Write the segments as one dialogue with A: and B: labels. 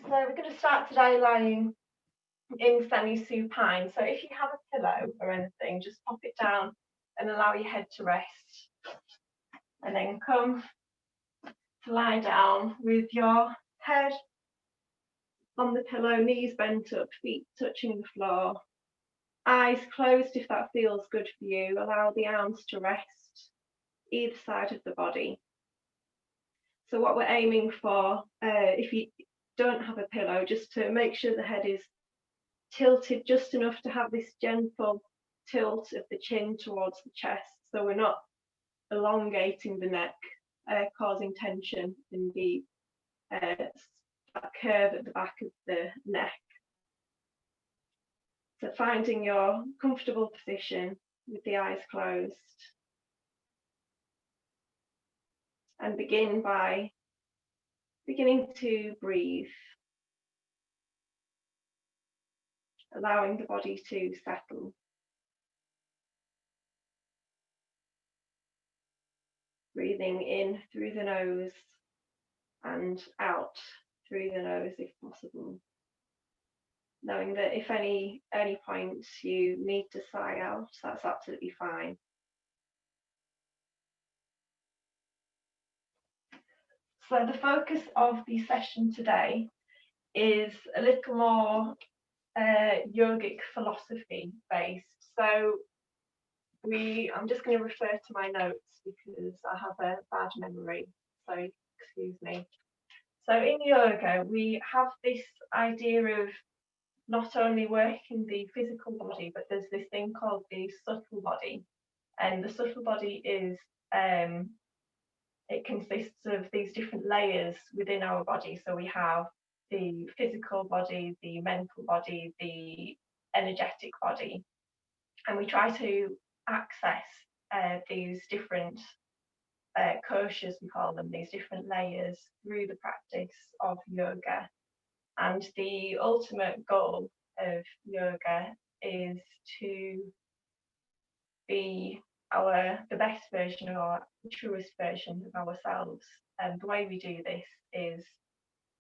A: So we're going to start today lying in semi-supine. So if you have a pillow or anything, just pop it down and allow your head to rest. And then come to lie down with your head on the pillow, knees bent up, feet touching the floor, eyes closed if that feels good for you. Allow the arms to rest either side of the body. So what we're aiming for, if you don't have a pillow, just to make sure the head is tilted just enough to have this gentle tilt of the chin towards the chest, so we're not elongating the neck, causing tension in the that curve at the back of the neck. So finding your comfortable position with the eyes closed, and begin by beginning to breathe, allowing the body to settle. Breathing in through the nose and out through the nose if possible. Knowing that if any point you need to sigh out, that's absolutely fine. So the focus of the session today is a little more yogic philosophy based. So I'm just going to refer to my notes because I have a bad memory, so excuse me. So in yoga, we have this idea of not only working the physical body, but there's this thing called the subtle body. And the subtle body is, it consists of these different layers within our body. So we have the physical body, the mental body, the energetic body. And we try to access these different koshas, we call them, these different layers through the practice of yoga. And the ultimate goal of yoga is to be the best version or the truest version of ourselves. And the way we do this is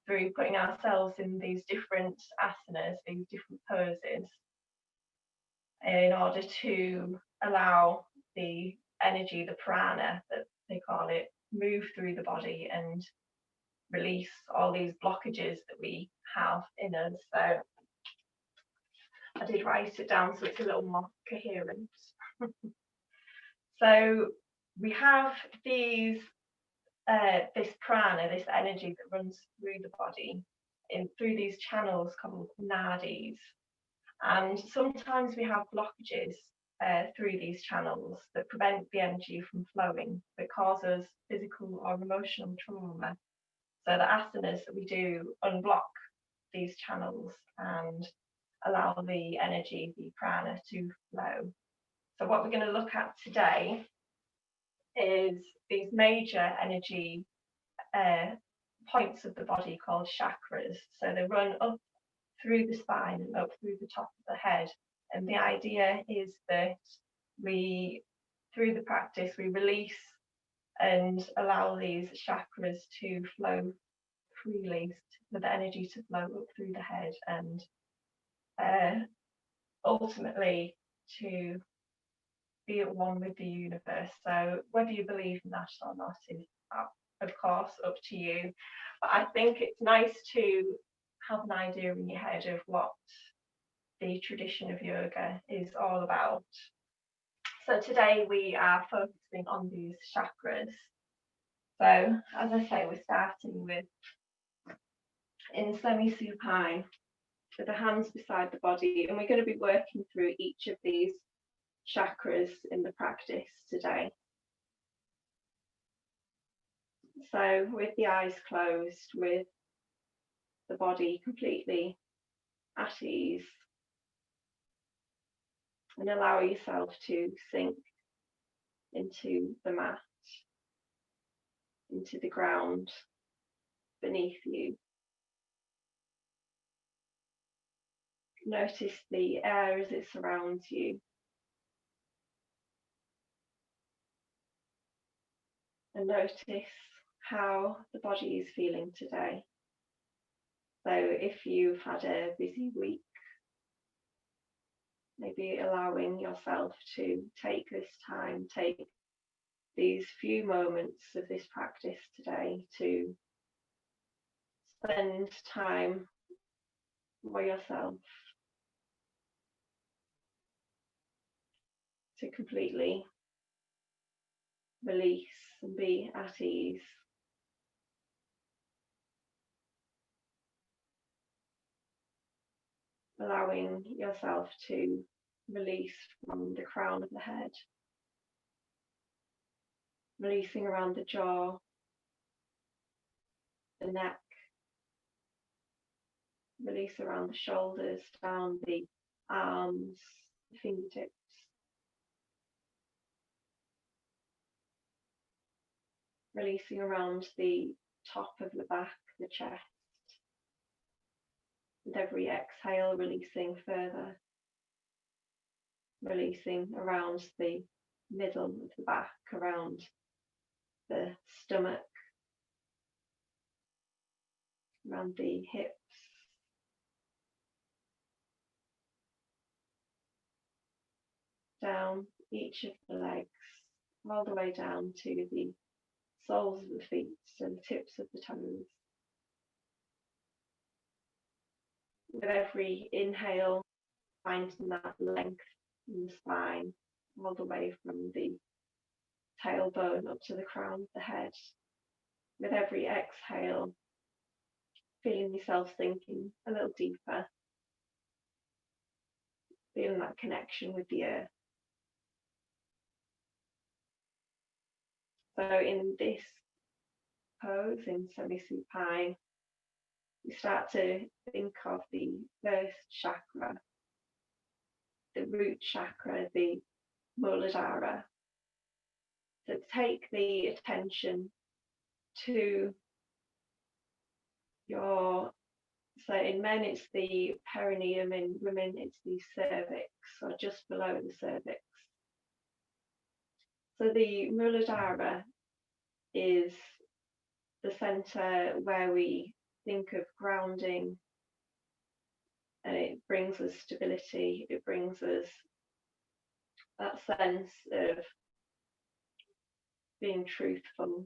A: through putting ourselves in these different asanas, these different poses, in order to allow the energy, the prana that they call it, move through the body and release all these blockages that we have in us. So I did write it down so it's a little more coherent. So we have this prana, this energy that runs through the body, through these channels called nadis. And sometimes we have blockages through these channels that prevent the energy from flowing, that cause us physical or emotional trauma. So the asanas that we do unblock these channels and allow the energy, the prana, to flow. So what we're going to look at today is these major energy points of the body called chakras. So they run up through the spine and up through the top of the head. And the idea is that through the practice, we release and allow these chakras to flow freely, for the energy to flow up through the head, and ultimately to be at one with the universe. So whether you believe in that or not is, of course, up to you. But I think it's nice to have an idea in your head of what the tradition of yoga is all about. So today we are focusing on these chakras. So as I say, we're starting with in semi-supine with the hands beside the body, and we're going to be working through each of these chakras in the practice today. So with the eyes closed, with the body completely at ease, and allow yourself to sink into the mat, into the ground beneath you. Notice the air as it surrounds you. And notice how the body is feeling today. So if you've had a busy week, maybe allowing yourself to take this time, take these few moments of this practice today to spend time for yourself, to completely release and be at ease. Allowing yourself to release from the crown of the head, releasing around the jaw, the neck, release around the shoulders, down the arms, the fingertips. Releasing around the top of the back, the chest. With every exhale, releasing further. Releasing around the middle of the back, around the stomach, around the hips. Down each of the legs, all the way down to the soles of the feet and the tips of the toes. With every inhale, finding that length in the spine, all the way from the tailbone up to the crown of the head. With every exhale, feeling yourself sinking a little deeper, feeling that connection with the earth. So in this pose, in semi-supine, you start to think of the first chakra, the root chakra, the Muladhara. So take the attention to your, so in men it's the perineum, in women it's the cervix, or just below the cervix. So the Muladhara is the center where we think of grounding, and it brings us stability, it brings us that sense of being truthful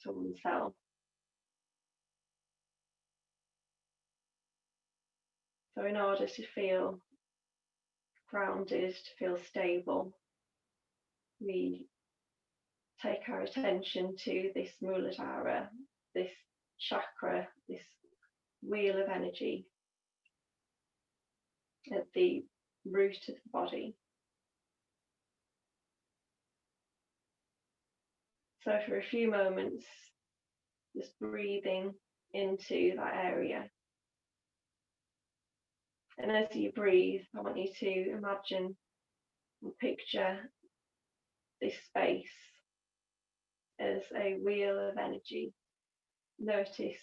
A: to oneself. So in order to feel grounded, to feel stable, we take our attention to this Muladhara, this chakra, this wheel of energy at the root of the body. So for a few moments, just breathing into that area. And as you breathe, I want you to imagine and picture this space as a wheel of energy. Notice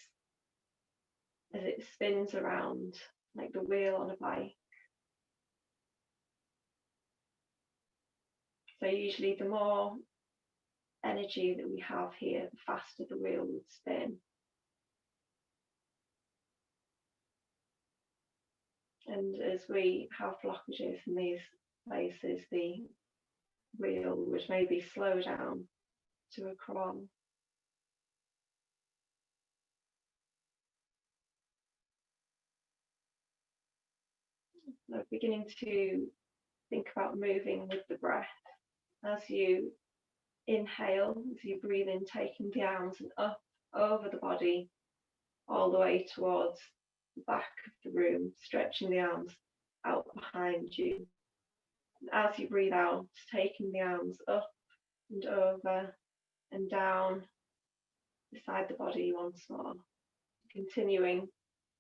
A: as it spins around like the wheel on a bike. So usually the more energy that we have here, the faster the wheel would spin. And as we have blockages in these places, the wheel would maybe slow down to a crawl. So beginning to think about moving with the breath. As you inhale, as you breathe in, taking the arms and up over the body, all the way towards the back of the room, stretching the arms out behind you. And as you breathe out, taking the arms up and over and down beside the body once more, continuing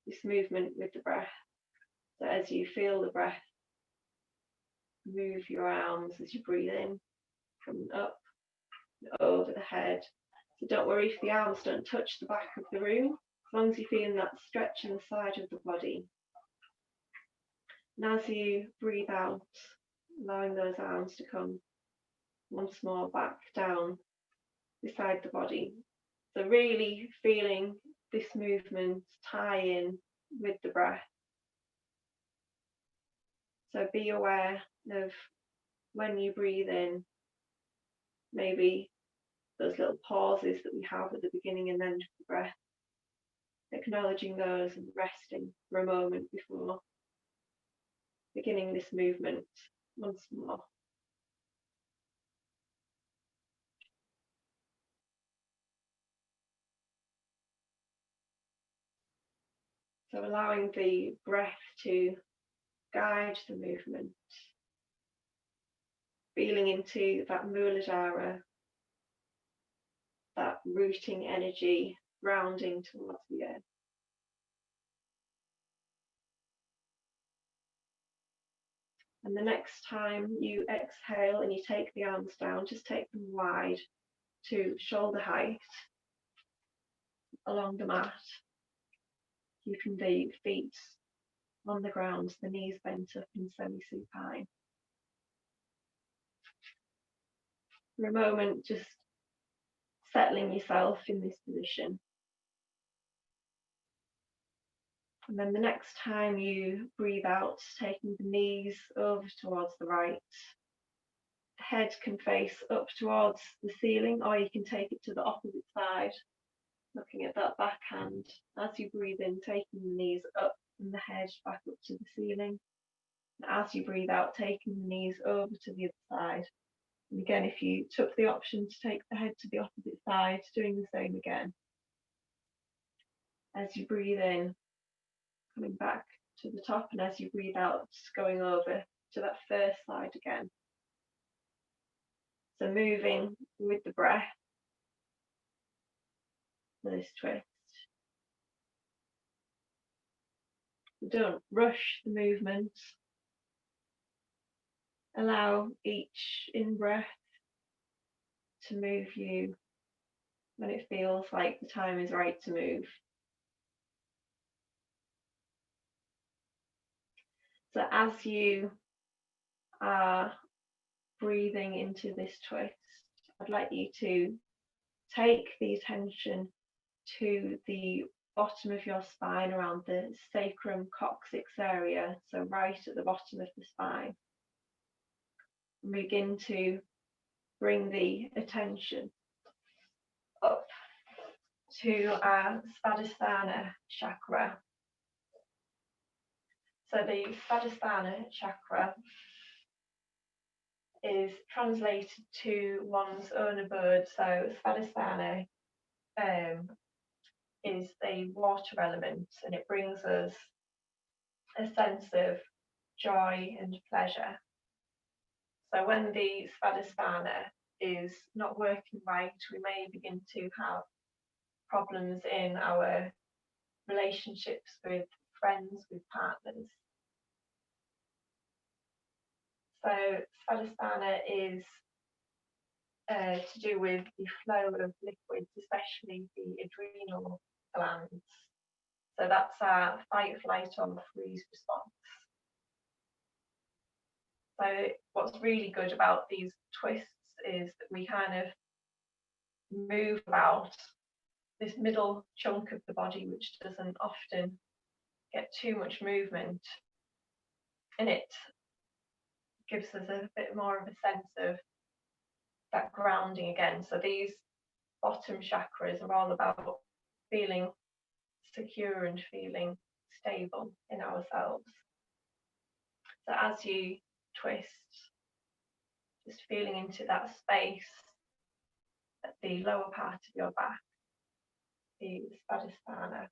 A: this movement with the breath. So as you feel the breath, move your arms as you breathe in, from up over the head. So don't worry if the arms don't touch the back of the room, as long as you're feeling that stretch in the side of the body. And as you breathe out, allowing those arms to come once more back down beside the body. So really feeling this movement tie in with the breath. So be aware of when you breathe in, maybe those little pauses that we have at the beginning and end of the breath, acknowledging those and resting for a moment before beginning this movement once more. So allowing the breath to guide the movement, feeling into that Muladhara, that rooting energy, grounding towards the earth. And the next time you exhale and you take the arms down, just take them wide to shoulder height along the mat, keeping the feet on the ground, the knees bent up in semi-supine. For a moment, just settling yourself in this position. And then the next time you breathe out, taking the knees over towards the right, head can face up towards the ceiling, or you can take it to the opposite side, looking at that backhand. As you breathe in, taking the knees up and the head back up to the ceiling. And as you breathe out, taking the knees over to the other side. And again, if you took the option to take the head to the opposite side, doing the same again. As you breathe in, coming back to the top, and as you breathe out, going over to that first side again. So moving with the breath for this twist. Don't rush the movement. Allow each in-breath to move you when it feels like the time is right to move. So as you are breathing into this twist, I'd like you to take the attention to the bottom of your spine, around the sacrum coccyx area, so right at the bottom of the spine. And begin to bring the attention up to our Svadhisthana chakra. So the Svadhisthana chakra is translated to one's own abode. So Svadhisthana is the water element, and it brings us a sense of joy and pleasure. So when the Svadhisthana is not working right, we may begin to have problems in our relationships with friends, with partners. So Svadhisthana is to do with the flow of liquids, especially the adrenal glands. So that's our fight, flight, or freeze response. So what's really good about these twists is that we kind of move about this middle chunk of the body, which doesn't often get too much movement, and it gives us a bit more of a sense of that grounding again. So these bottom chakras are all about feeling secure and feeling stable in ourselves. So as you twist, just feeling into that space at the lower part of your back, the Svadhisthana.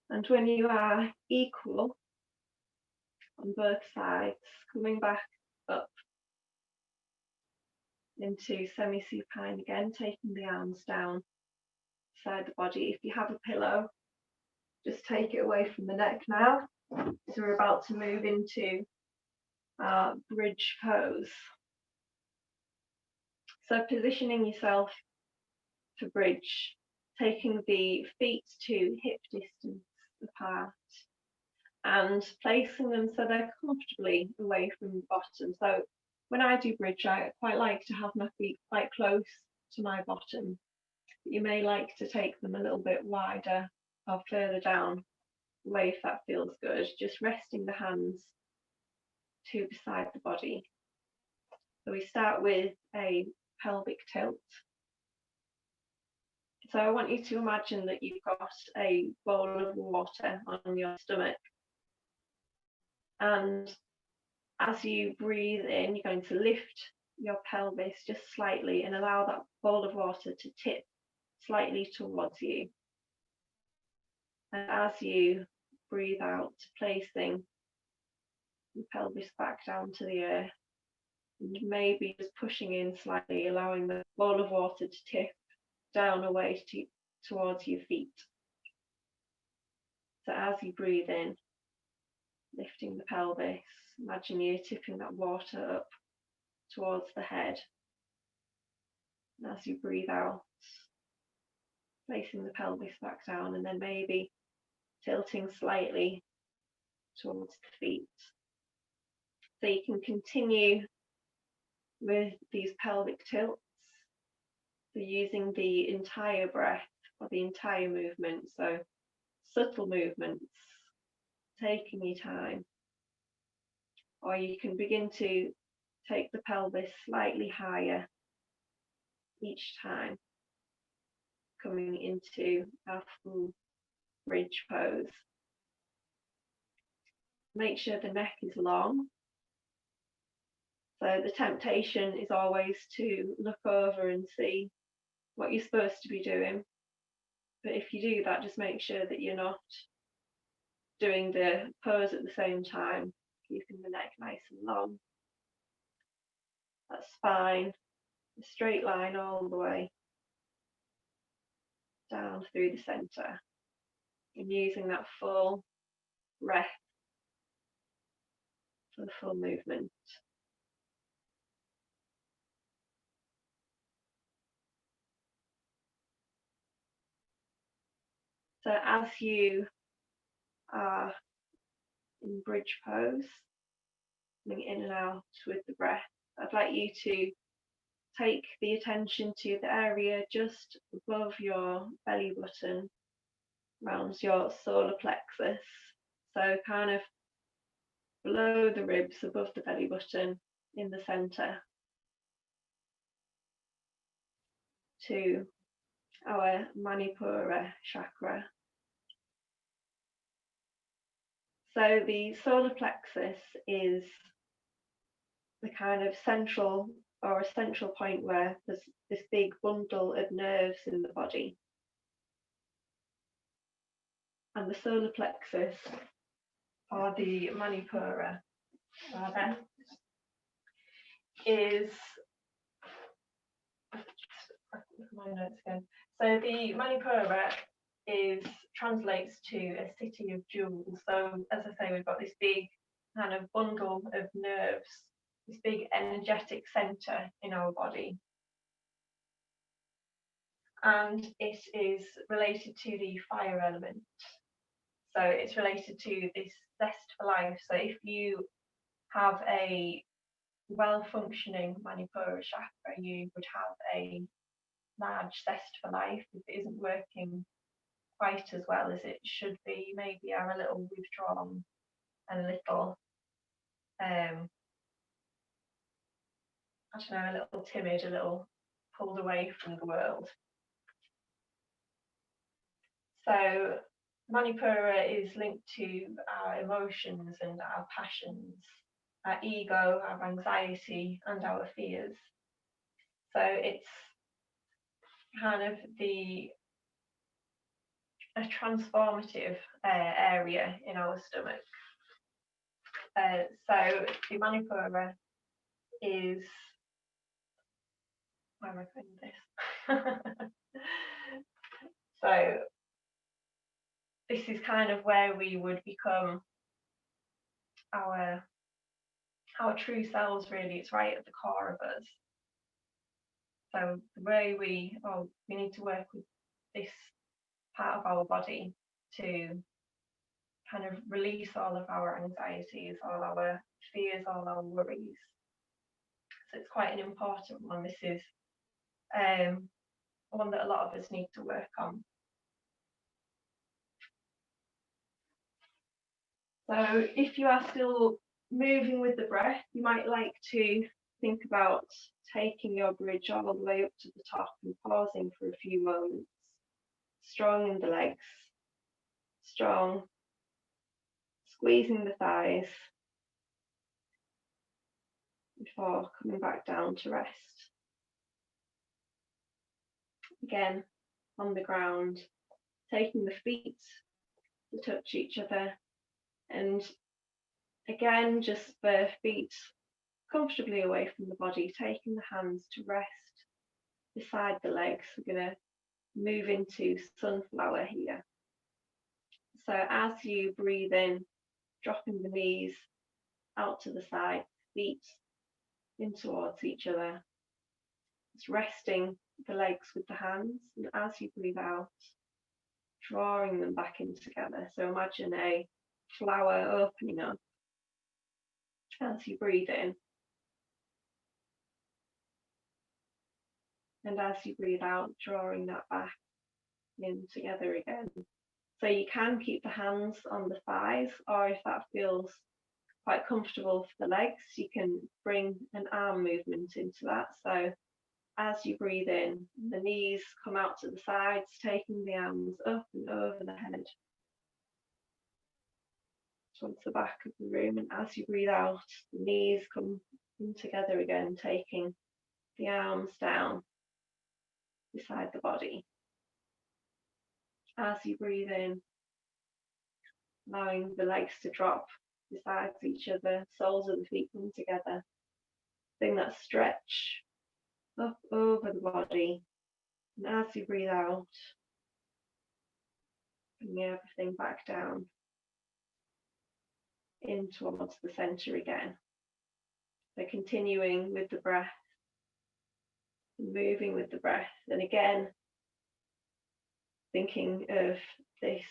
A: And when you are equal on both sides, coming back up into semi-supine again, taking the arms down beside the body. If you have a pillow, just take it away from the neck now. So we're about to move into our bridge pose. So positioning yourself for bridge, taking the feet to hip distance apart, and placing them so they're comfortably away from the bottom. So when I do bridge, I quite like to have my feet quite close to my bottom. You may like to take them a little bit wider or further down away if that feels good, just resting the hands to beside the body. So we start with a pelvic tilt. So I want you to imagine that you've got a bowl of water on your stomach, and as you breathe in, you're going to lift your pelvis just slightly and allow that bowl of water to tip slightly towards you. And as you breathe out, placing the pelvis back down to the earth, and maybe just pushing in slightly, allowing the bowl of water to tip down away towards your feet. So as you breathe in, lifting the pelvis, imagine you tipping that water up towards the head. And as you breathe out, placing the pelvis back down, and then maybe tilting slightly towards the feet. So you can continue with these pelvic tilts, so using the entire breath or the entire movement, so subtle movements, taking your time. Or you can begin to take the pelvis slightly higher each time, coming into our full bridge pose. Make sure the neck is long. So the temptation is always to look over and see what you're supposed to be doing. But if you do that, just make sure that you're not doing the pose at the same time, keeping the neck nice and long. That spine, a straight line all the way down through the center, and using that full breath for the full movement. So as you are in bridge pose, coming in and out with the breath, I'd like you to take the attention to the area just above your belly button, around your solar plexus. So kind of below the ribs, above the belly button, in the center, to our Manipura chakra. So the solar plexus is the kind of central or essential point where there's this big bundle of nerves in the body. And the solar plexus, or the Manipura, rather, is my notes again. So the Manipura translates to a city of jewels. So as I say, we've got this big kind of bundle of nerves, this big energetic center in our body. And it is related to the fire element. So it's related to this zest for life. So if you have a well-functioning Manipura chakra, you would have a large zest for life. If it isn't working quite as well as it should be, you maybe are a little withdrawn and a little, I don't know, a little timid, a little pulled away from the world. So Manipura is linked to our emotions and our passions, our ego, our anxiety, and our fears. So it's kind of a transformative area in our stomach. So the Manipura is, where am I putting this? So this is kind of where we would become our true selves, really. It's right at the core of us. So the way we need to work with this part of our body to kind of release all of our anxieties, all our fears, all our worries. So it's quite an important one. This is one that a lot of us need to work on. So if you are still moving with the breath, you might like to think about taking your bridge all the way up to the top and pausing for a few moments. Strong in the legs, strong, squeezing the thighs before coming back down to rest. Again, on the ground, taking the feet to touch each other, and again, just the feet comfortably away from the body, taking the hands to rest beside the legs. We're going to move into sunflower here. So as you breathe in, dropping the knees out to the side, feet in towards each other. Just resting the legs with the hands, and as you breathe out, drawing them back in together. So imagine a flower opening up as you breathe in. And as you breathe out, drawing that back in together again. So you can keep the hands on the thighs, or if that feels quite comfortable for the legs, you can bring an arm movement into that. So as you breathe in, the knees come out to the sides, taking the arms up and over the head towards the back of the room. And as you breathe out, the knees come in together again, taking the arms down beside the body. As you breathe in, allowing the legs to drop beside each other, soles of the feet come together. Bring that stretch up over the body. And as you breathe out, bring everything back down in towards the center again. So continuing with the breath, moving with the breath, and again thinking of this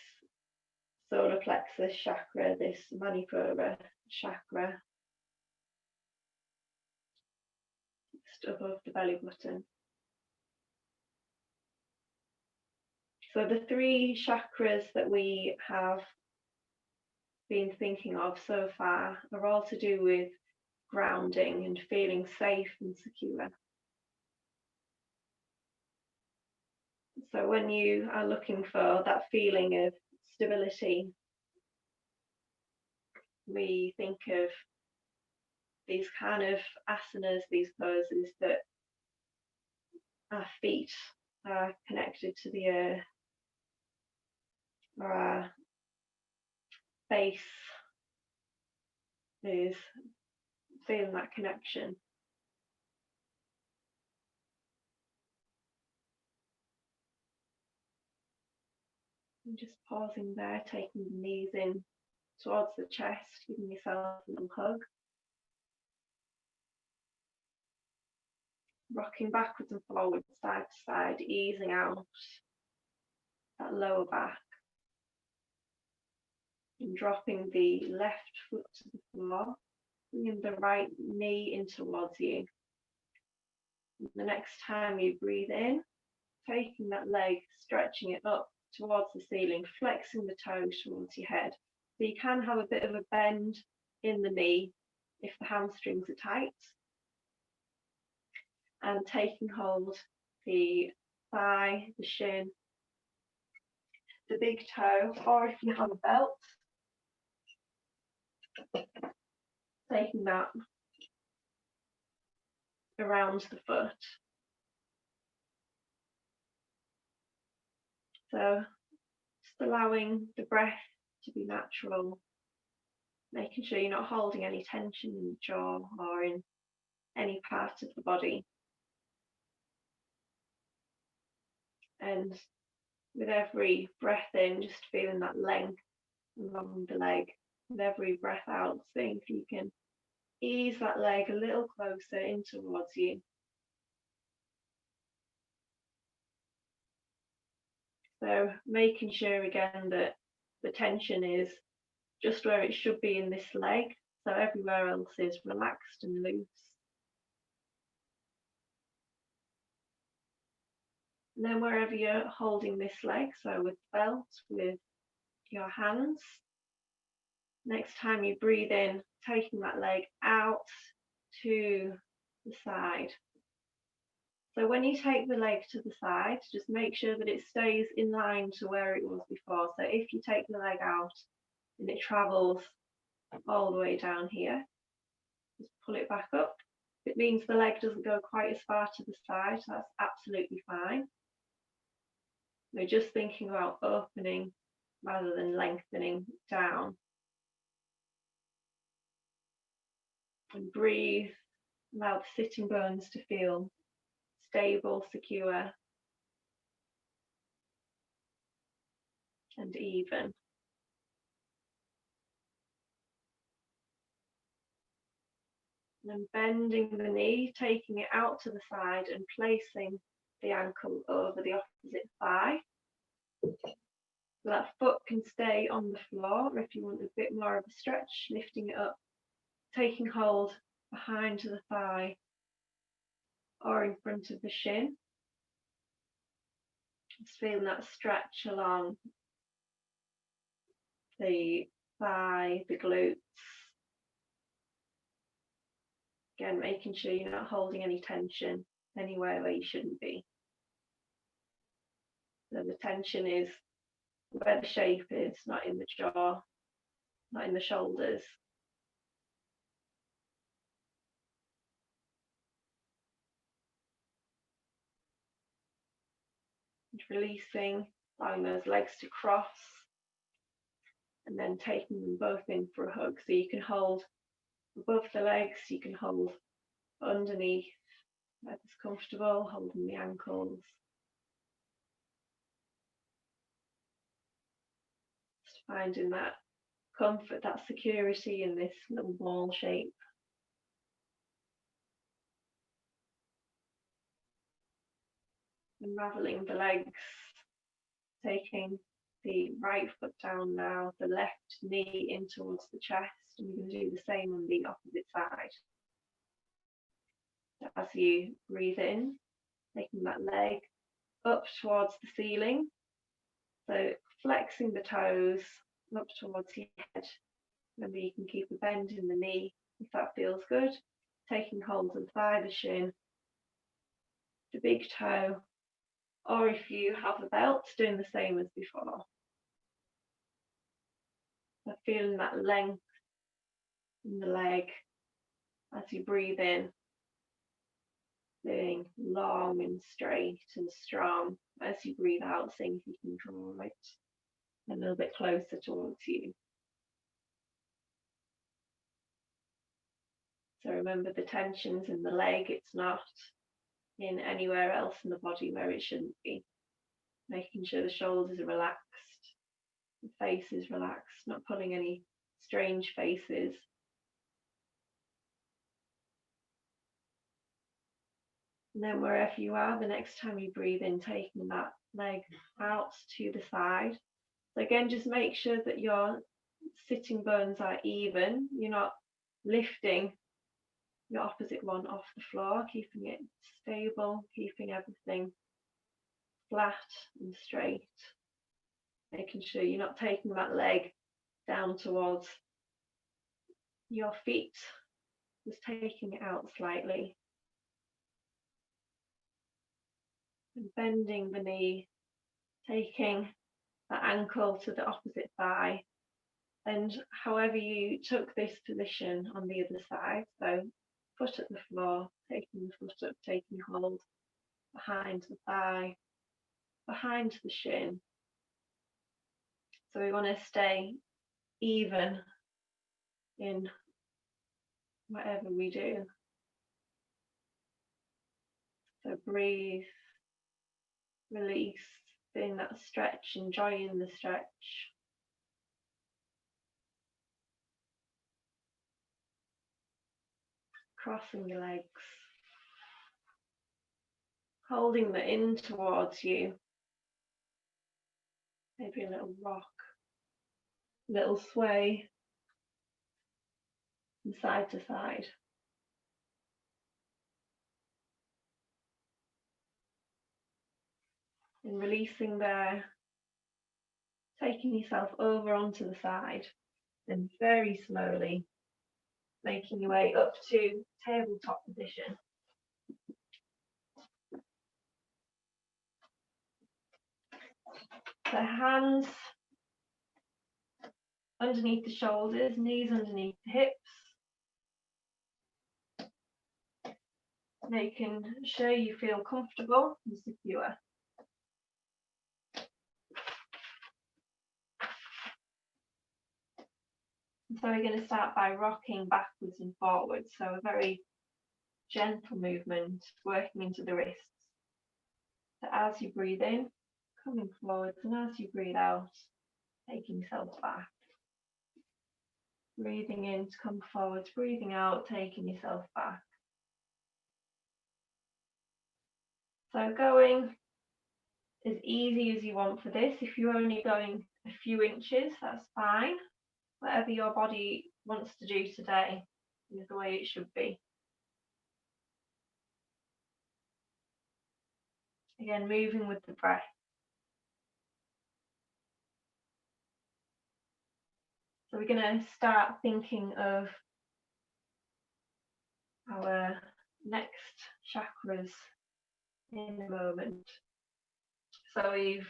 A: solar plexus chakra, this Manipura chakra, just above the belly button. So the three chakras that we have been thinking of so far are all to do with grounding and feeling safe and secure. So when you are looking for that feeling of stability, we think of these kind of asanas, these poses that our feet are connected to the earth, or our face is feeling that connection. And just pausing there, taking the knees in towards the chest, giving yourself a little hug. Rocking backwards and forwards, side to side, easing out that lower back. And dropping the left foot to the floor, bringing the right knee in towards you. And the next time you breathe in, taking that leg, stretching it up towards the ceiling, flexing the toes towards your head. So you can have a bit of a bend in the knee if the hamstrings are tight. And taking hold the thigh, the shin, the big toe, or if you have a belt, taking that around the foot. So just allowing the breath to be natural, making sure you're not holding any tension in the jaw or in any part of the body. And with every breath in, just feeling that length along the leg. With every breath out, seeing if you can ease that leg a little closer in towards you. So making sure again that the tension is just where it should be in this leg, so everywhere else is relaxed and loose. And then wherever you're holding this leg, so with the belt, with your hands, next time you breathe in, taking that leg out to the side. So when you take the leg to the side, just make sure that it stays in line to where it was before. So if you take the leg out and it travels all the way down here, just pull it back up. If it means the leg doesn't go quite as far to the side, that's absolutely fine. We're just thinking about opening rather than lengthening down. And breathe, allow the sitting bones to feel stable, secure, and even. And then bending the knee, taking it out to the side and placing the ankle over the opposite thigh. So that foot can stay on the floor, or if you want a bit more of a stretch, lifting it up, taking hold behind the thigh or in front of the shin. Just feeling that stretch along the thigh, the glutes. Again, making sure you're not holding any tension anywhere where you shouldn't be. So the tension is where the shape is, not in the jaw, not in the shoulders. And releasing, allowing those legs to cross, and then taking them both in for a hug. So you can hold above the legs, you can hold underneath, where it's comfortable, holding the ankles. Just finding that comfort, that security in this little ball shape. Unraveling the legs, taking the right foot down now, the left knee in towards the chest, and we're going to do the same on the opposite side. As you breathe in, taking that leg up towards the ceiling, so flexing the toes up towards your head. Remember, you can keep a bend in the knee if that feels good, taking hold of the thigh, the shin, the big toe, or if you have a belt, doing the same as before. So feeling that length in the leg as you breathe in, feeling long and straight and strong. As you breathe out, seeing if you can draw it a little bit closer towards you. So remember, the tension's in the leg, it's not in anywhere else in the body where it shouldn't be. Making sure the shoulders are relaxed, the face is relaxed, not pulling any strange faces. And then wherever you are, the next time you breathe in, taking that leg out to the side. So again, just make sure that your sitting bones are even. You're not lifting your opposite one off the floor, keeping it stable, keeping everything flat and straight. Making sure you're not taking that leg down towards your feet, just taking it out slightly. And bending the knee, taking the ankle to the opposite thigh. And however you took this position on the other side, so foot at the floor, taking the foot up, taking hold behind the thigh, behind the shin. So we want to stay even in whatever we do. So breathe, release, feeling that stretch, enjoying the stretch. Crossing the legs, holding the in towards you, maybe a little rock little sway from side to side. And releasing there, taking yourself over onto the side, and very slowly making your way up to tabletop position. So hands underneath the shoulders, knees underneath the hips, making sure you feel comfortable and secure. So we're going to start by rocking backwards and forwards, so a very gentle movement, working into the wrists. So as you breathe in, coming forwards, and as you breathe out, taking yourself back. Breathing in to come forwards, breathing out, taking yourself back. So going as easy as you want for this. If you're only going a few inches, that's fine. Whatever your body wants to do today is the way it should be. Again, moving with the breath. So we're going to start thinking of our next chakras in a moment. So we've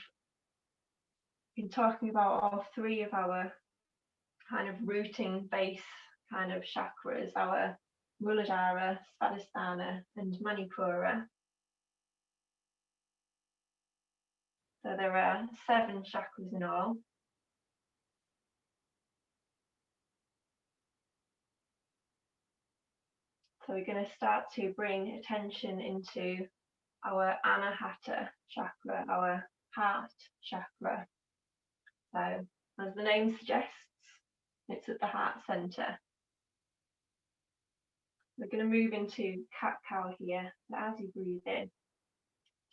A: been talking about all three of our kind of rooting base kind of chakras, our Muladhara, Svadhisthana and Manipura. So there are 7 chakras in all. So we're going to start to bring attention into our Anahata chakra, our heart chakra. So as the name suggests, it's at the heart center. We're going to move into cat-cow here. So as you breathe in,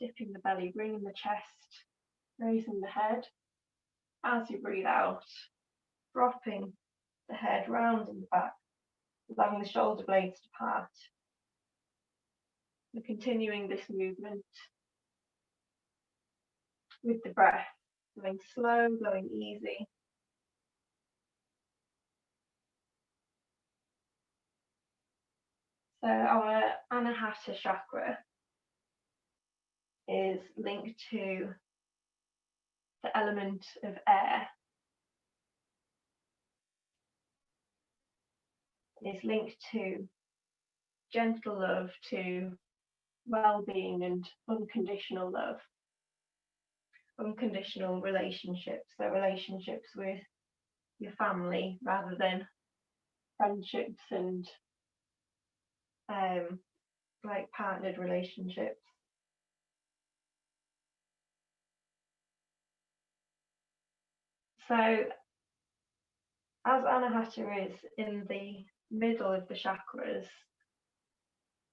A: dipping the belly, bringing the chest, raising the head. As you breathe out, dropping the head round and back, allowing the shoulder blades to part. We're continuing this movement with the breath, going slow, going easy. So our Anahata chakra is linked to the element of air. It's linked to gentle love, to well-being and unconditional love. Unconditional relationships, so relationships with your family rather than friendships and like partnered relationships. So as Anahata is in the middle of the chakras,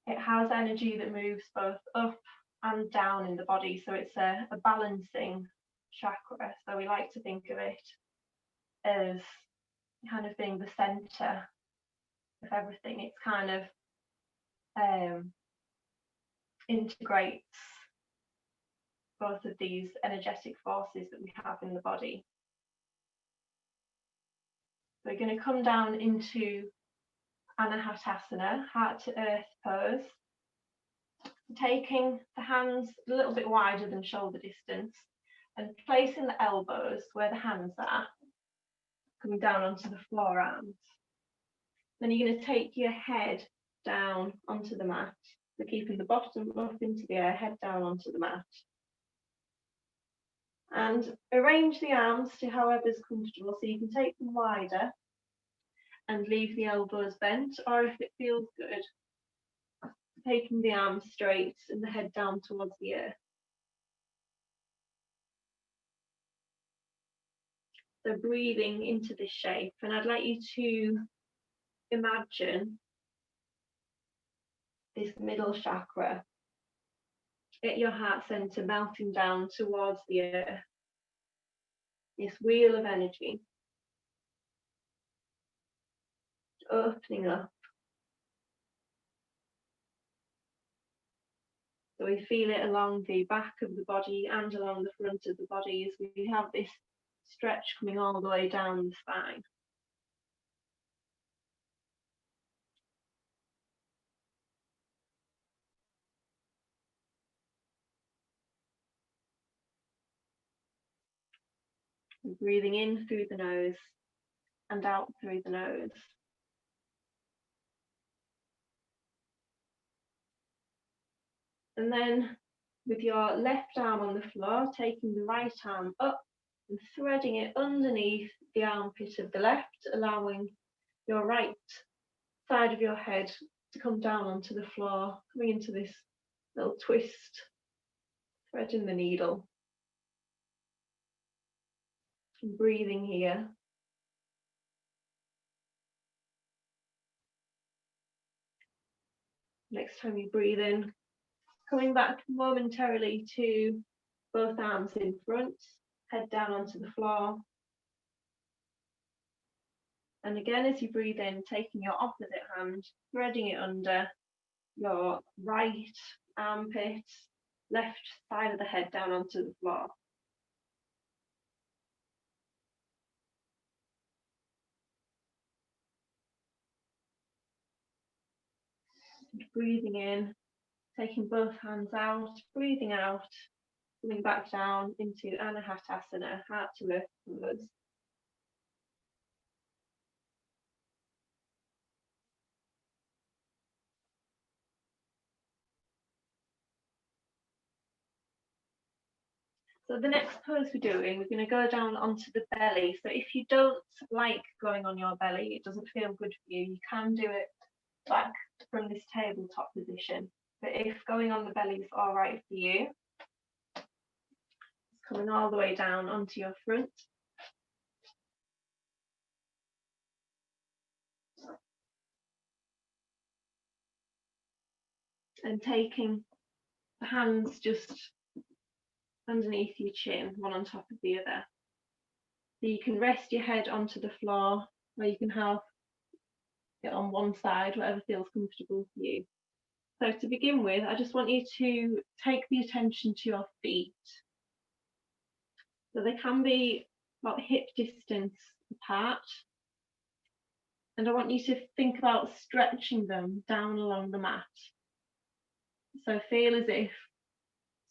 A: it has energy that moves both up and down in the body, so it's a balancing chakra. So we like to think of it as kind of being the center of everything. It's kind of integrates both of these energetic forces that we have in the body. We're going to come down into Anahatasana, heart to earth pose, taking the hands a little bit wider than shoulder distance and placing the elbows where the hands are, coming down onto the forearms. Then you're going to take your head down onto the mat, so keeping the bottom up into the air, head down onto the mat. And arrange the arms to however's comfortable, so you can take them wider and leave the elbows bent, or if it feels good, taking the arms straight and the head down towards the earth. So breathing into this shape, and I'd like you to imagine this middle chakra at your heart center melting down towards the earth. This wheel of energy. opening up. So we feel it along the back of the body and along the front of the body as we have this stretch coming all the way down the spine. And breathing in through the nose and out through the nose. And then with your left arm on the floor, taking the right arm up and threading it underneath the armpit of the left, allowing your right side of your head to come down onto the floor, coming into this little twist, threading the needle. And breathing here. Next time you breathe in, coming back momentarily to both arms in front, head down onto the floor. And again, as you breathe in, taking your opposite hand, threading it under your right armpit, left side of the head down onto the floor. And breathing in, taking both hands out, breathing out, coming back down into Anahatasana, heart to earth pose. So the next pose we're doing, we're going to go down onto the belly. So if you don't like going on your belly, it doesn't feel good for you, you can do it back from this tabletop position. But if going on the belly is all right for you, it's coming all the way down onto your front. And taking the hands just underneath your chin, one on top of the other. So you can rest your head onto the floor, or you can have it on one side, whatever feels comfortable for you. So to begin with, I just want you to take the attention to your feet. So they can be about hip distance apart. And I want you to think about stretching them down along the mat. So feel as if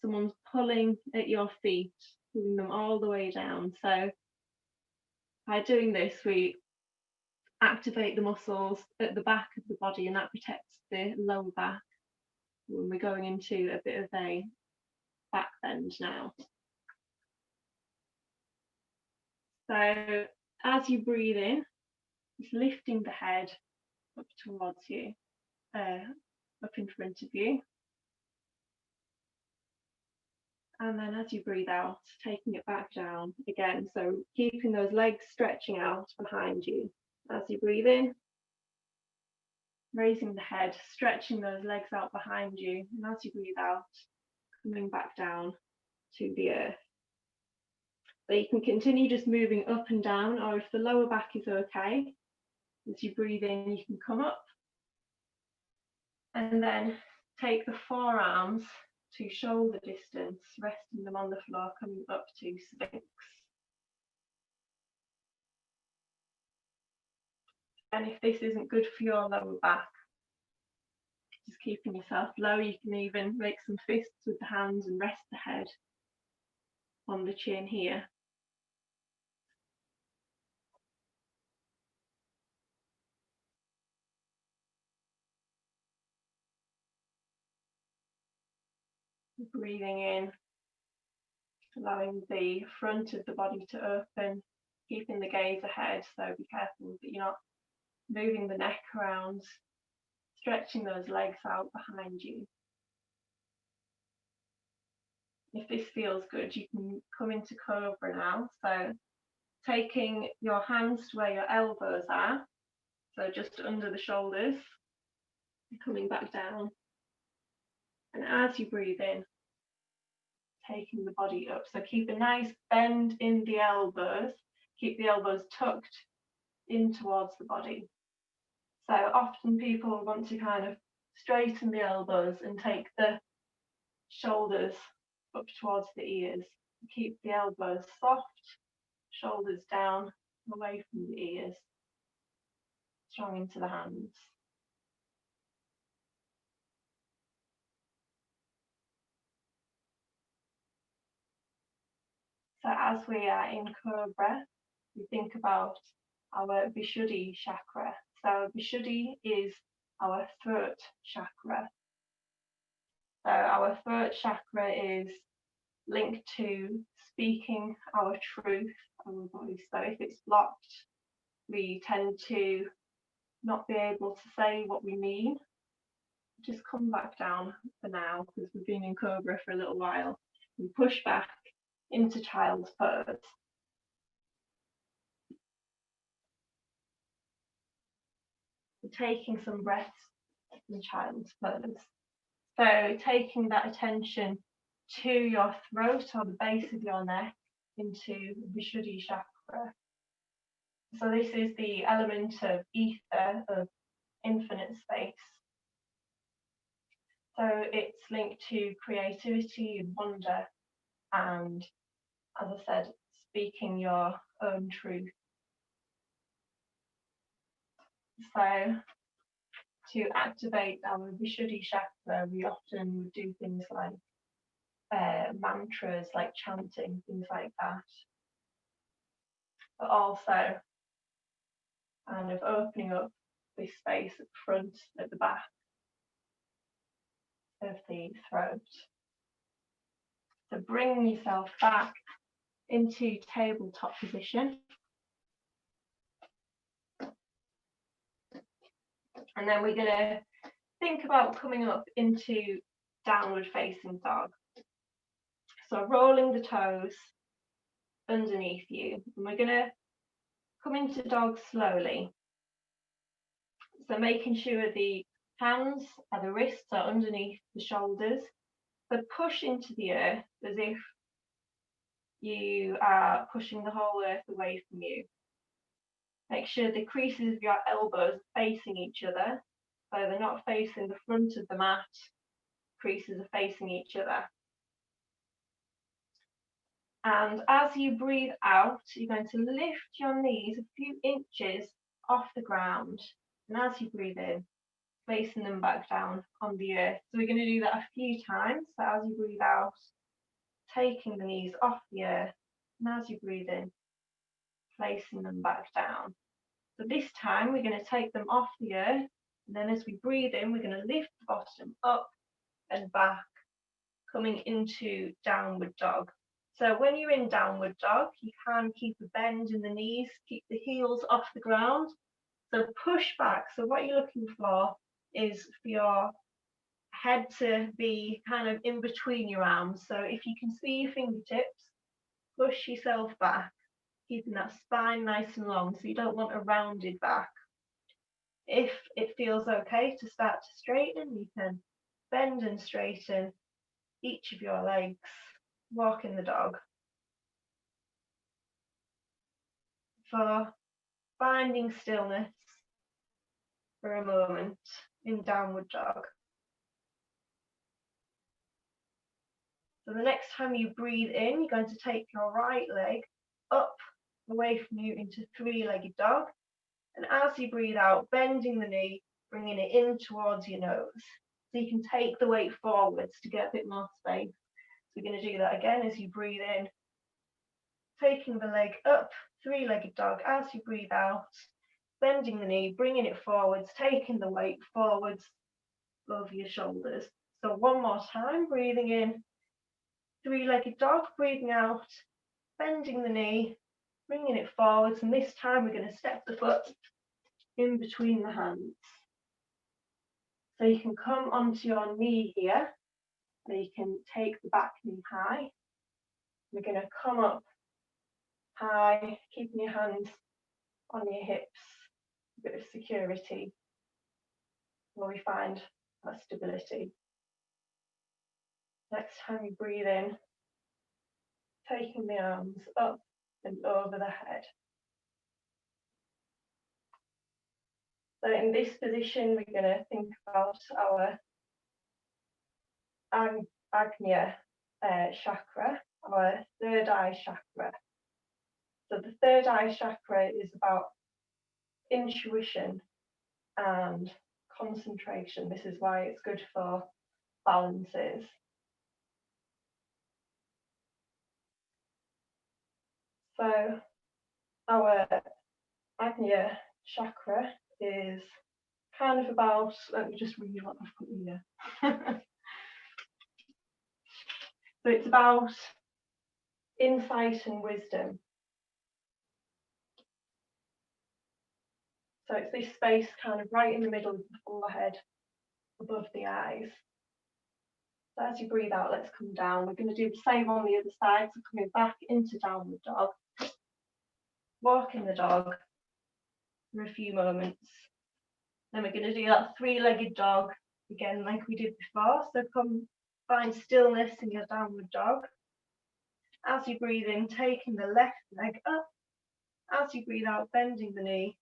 A: someone's pulling at your feet, pulling them all the way down. So by doing this, we activate the muscles at the back of the body, and that protects the lower back when we're going into a bit of a back bend now. So as you breathe in, just lifting the head up towards you, up in front of you. And then as you breathe out, taking it back down again. So keeping those legs stretching out behind you. As you breathe in, raising the head, stretching those legs out behind you. And as you breathe out, coming back down to the earth. So you can continue just moving up and down, or if the lower back is okay, as you breathe in, you can come up. And then take the forearms to shoulder distance, resting them on the floor, coming up to Sphinx. And if this isn't good for your lower back, just keeping yourself low, you can even make some fists with the hands and rest the head on the chin here. Breathing in, allowing the front of the body to open, keeping the gaze ahead, so be careful that you're not moving the neck around, stretching those legs out behind you. If this feels good, you can come into Cobra now. So taking your hands to where your elbows are, so just under the shoulders, coming back down. And as you breathe in, taking the body up. So keep a nice bend in the elbows, keep the elbows tucked in towards the body. So often people want to kind of straighten the elbows and take the shoulders up towards the ears. Keep the elbows soft, shoulders down, away from the ears, strong into the hands. So as we are in Cobra, we think about our Vishuddhi chakra. So Vishuddhi is our throat chakra. So our throat chakra is linked to speaking our truth, our voice. So if it's blocked, we tend to not be able to say what we mean. Just come back down for now because we've been in Cobra for a little while. We push back into child's pose. Taking some breaths in child's pose. So taking that attention to your throat or the base of your neck into Vishuddhi chakra. So this is the element of ether, of infinite space. So it's linked to creativity and wonder and, as I said, speaking your own truth. So to activate our Vishuddhi chakra, we often would do things like mantras, like chanting, things like that. But also kind of opening up this space at the front, at the back of the throat. So bring yourself back into tabletop position. And then we're going to think about coming up into downward facing dog. So rolling the toes underneath you. And we're going to come into dog slowly. So making sure the hands and the wrists are underneath the shoulders. So push into the earth as if you are pushing the whole earth away from you. Make sure the creases of your elbows are facing each other, so they're not facing the front of the mat. Creases are facing each other. And as you breathe out, you're going to lift your knees a few inches off the ground. And as you breathe in, placing them back down on the earth. So we're going to do that a few times. So as you breathe out, taking the knees off the earth. And as you breathe in, placing them back down. So this time we're going to take them off the earth. And then as we breathe in, we're going to lift the bottom up and back, coming into downward dog. So when you're in downward dog, you can keep a bend in the knees, keep the heels off the ground. So push back. So what you're looking for is for your head to be kind of in between your arms. So if you can see your fingertips, push yourself back, keeping that spine nice and long. So you don't want a rounded back. If it feels okay to start to straighten, you can bend and straighten each of your legs, walking the dog. For finding stillness for a moment in downward dog. So the next time you breathe in, you're going to take your right leg up away from you into three-legged dog. And as you breathe out, bending the knee, bringing it in towards your nose. So you can take the weight forwards to get a bit more space. So we're going to do that again as you breathe in. Taking the leg up, three-legged dog. As you breathe out, bending the knee, bringing it forwards, taking the weight forwards over your shoulders. So one more time, breathing in, three-legged dog, breathing out, bending the knee, bringing it forwards, and this time we're going to step the foot in between the hands. So you can come onto your knee here, and you can take the back knee high. We're going to come up high, keeping your hands on your hips, a bit of security, where we find that stability. Next time you breathe in, taking the arms up and over the head. So in this position, we're going to think about our Agnya chakra, our third eye chakra. So the third eye chakra is about intuition and concentration. This is why it's good for balances. So our Agnya chakra is kind of about, let me just read what I've put here. So it's about insight and wisdom. So it's this space kind of right in the middle of the forehead, above the eyes. So as you breathe out, let's come down. We're going to do the same on the other side. So coming back into downward dog, walking the dog for a few moments. Then we're going to do that three-legged dog again like we did before. So come find stillness in your downward dog. As you breathe in, taking the left leg up. As you breathe out, bending the knee,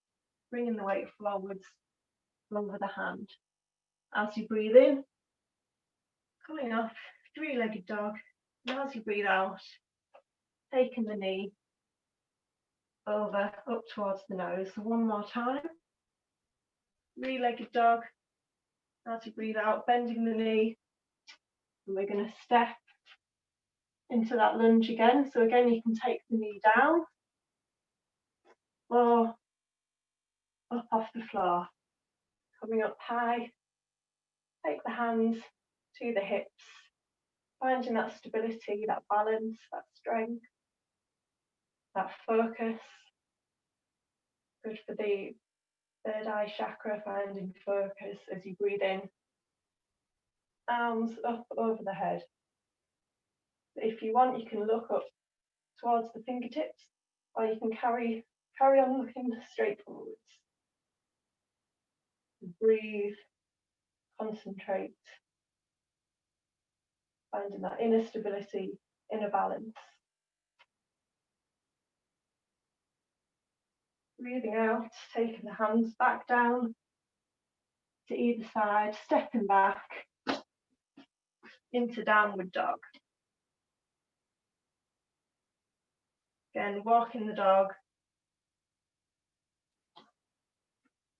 A: bringing the weight forwards over the hand. As you breathe in, coming off, three-legged dog. And as you breathe out, taking the knee over, up towards the nose. So one more time. Three-legged dog. As you breathe out, bending the knee. And we're going to step into that lunge again. So again, you can take the knee down or up off the floor. Coming up high, take the hands to the hips, finding that stability, that balance, that strength, that focus. Good for the third eye chakra, finding focus as you breathe in. Arms up over the head. If you want, you can look up towards the fingertips, or you can carry on looking straight forwards. Breathe, concentrate, finding that inner stability, inner balance. Breathing out, taking the hands back down to either side, stepping back into downward dog. Again, walking the dog,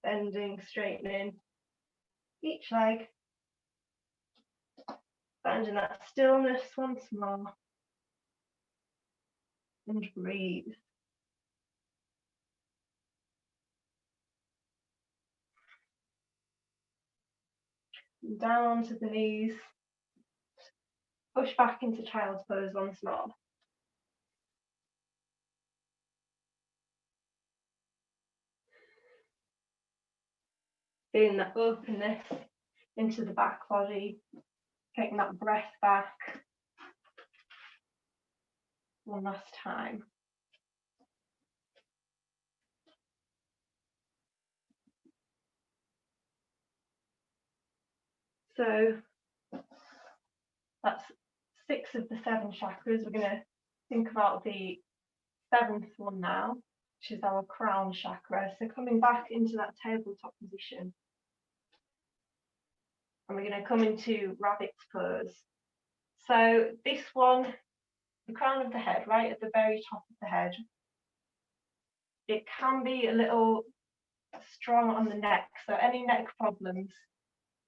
A: bending, straightening each leg, finding that stillness once more, and breathe. Down onto the knees, push back into child's pose once more. Feeling that openness into the back body, taking that breath back. One last time. So that's 6 of the 7 chakras. We're going to think about the 7th one now, which is our crown chakra. So coming back into that tabletop position. And we're going to come into rabbit's pose. So this one, the crown of the head, right at the very top of the head, it can be a little strong on the neck. So any neck problems,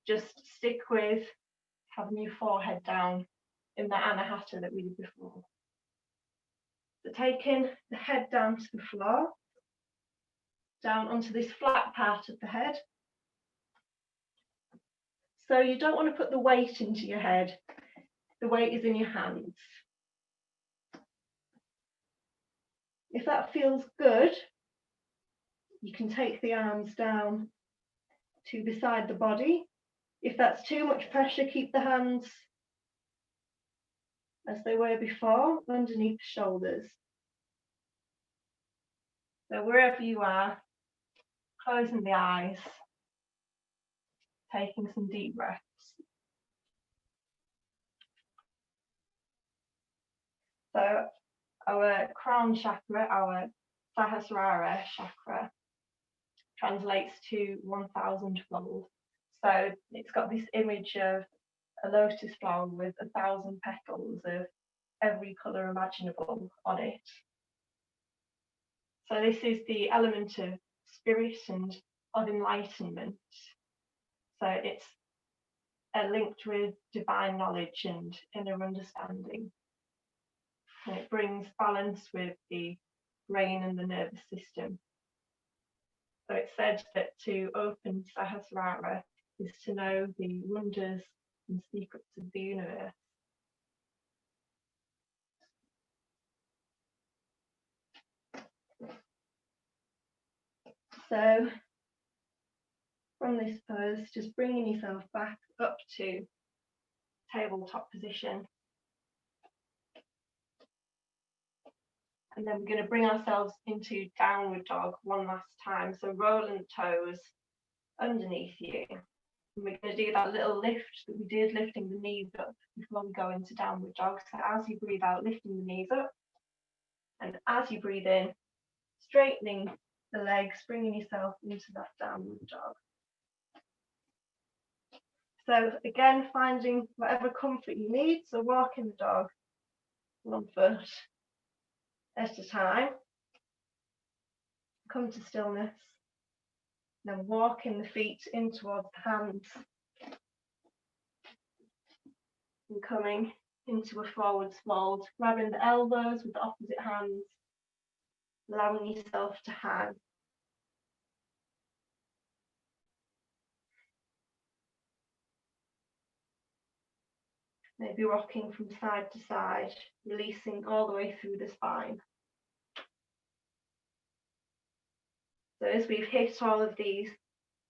A: just stick with having your forehead down in the anahata that we did before. So taking the head down to the floor, down onto this flat part of the head. So you don't want to put the weight into your head. The weight is in your hands. If that feels good, you can take the arms down to beside the body. If that's too much pressure, keep the hands as they were before, underneath the shoulders. So wherever you are, closing the eyes, taking some deep breaths. So our crown chakra, our Sahasrara chakra, translates to 1,000-fold. So it's got this image of a lotus flower with 1,000 petals of every colour imaginable on it. So this is the element of spirit and of enlightenment. So it's linked with divine knowledge and inner understanding. And it brings balance with the brain and the nervous system. So it's said that to open Sahasrara is to know the wonders and secrets of the universe. So from this pose, just bringing yourself back up to tabletop position. And then we're going to bring ourselves into downward dog one last time. So rolling the toes underneath you. And we're going to do that little lift that we did, lifting the knees up before we go into downward dog. So as you breathe out, lifting the knees up. And as you breathe in, straightening the legs, bringing yourself into that downward dog. So again, finding whatever comfort you need. So walking the dog, one foot at a time. Come to stillness. Then walking the feet in towards the hands. And coming into a forwards fold, grabbing the elbows with the opposite hands, allowing yourself to hang. Maybe rocking from side to side, releasing all the way through the spine. So as we've hit all of these